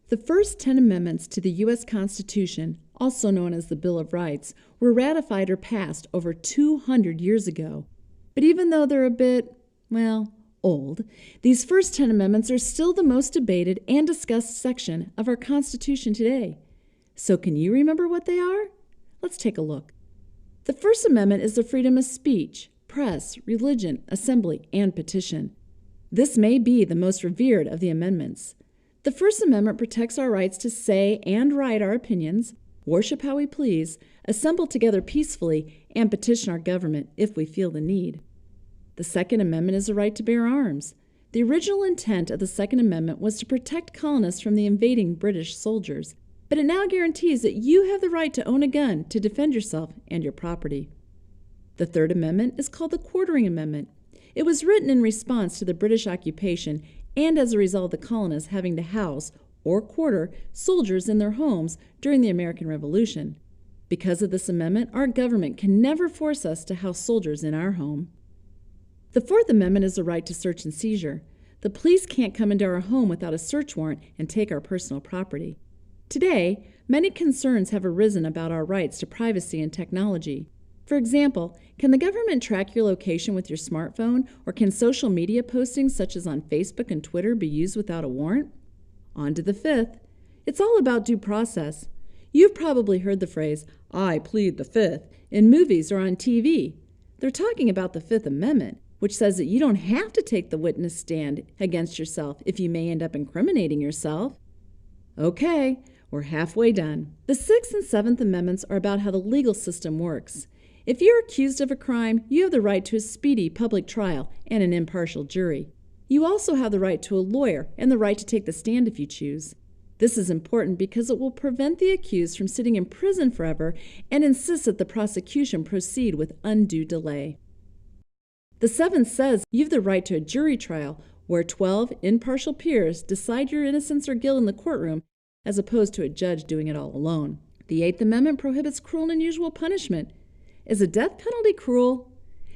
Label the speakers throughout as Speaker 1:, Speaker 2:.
Speaker 1: The first 10 amendments to the U.S. Constitution, also known as the Bill of Rights, were ratified or passed over 200 years ago. But even though they're a bit, old, these first 10 amendments are still the most debated and discussed section of our Constitution today. So can you remember what they are? Let's take a look. The First Amendment is the freedom of speech, press, religion, assembly, and petition. This may be the most revered of the amendments. The First Amendment protects our rights to say and write our opinions, worship how we please, assemble together peacefully, and petition our government if we feel the need. The Second Amendment is the right to bear arms. The original intent of the Second Amendment was to protect colonists from the invading British soldiers, but it now guarantees that you have the right to own a gun to defend yourself and your property. The Third Amendment is called the Quartering Amendment. It was written in response to the British occupation and as a result of the colonists having to house or quarter soldiers in their homes during the American Revolution. Because of this amendment, our government can never force us to house soldiers in our home. The Fourth Amendment is the right to search and seizure. The police can't come into our home without a search warrant and take our personal property. Today, many concerns have arisen about our rights to privacy and technology. For example, can the government track your location with your smartphone, or can social media postings such as on Facebook and Twitter be used without a warrant? On to the fifth. It's all about due process. You've probably heard the phrase, "I plead the Fifth," in movies or on TV. They're talking about the Fifth Amendment, which says that you don't have to take the witness stand against yourself if you may end up incriminating yourself. Okay, we're halfway done. The Sixth and Seventh Amendments are about how the legal system works. If you're accused of a crime, you have the right to a speedy public trial and an impartial jury. You also have the right to a lawyer and the right to take the stand if you choose. This is important because it will prevent the accused from sitting in prison forever and insist that the prosecution proceed with undue delay. The Seventh says you have the right to a jury trial where 12 impartial peers decide your innocence or guilt in the courtroom as opposed to a judge doing it all alone. The Eighth Amendment prohibits cruel and unusual punishment. Is a death penalty cruel?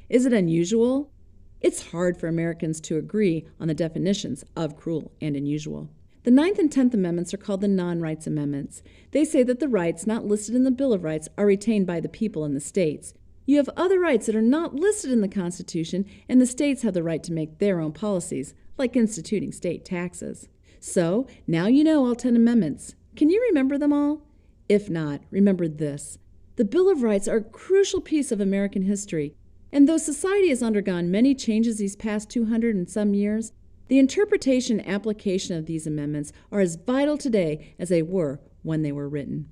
Speaker 1: Is it unusual? It's hard for Americans to agree on the definitions of cruel and unusual. The Ninth and Tenth Amendments are called the non-rights amendments. They say that the rights not listed in the Bill of Rights are retained by the people in the states. You have other rights that are not listed in the Constitution, and the states have the right to make their own policies, like instituting state taxes. So, now you know all 10 amendments. Can you remember them all? If not, remember this. The Bill of Rights are a crucial piece of American history, and though society has undergone many changes these past 200 and some years, the interpretation and application of these amendments are as vital today as they were when they were written.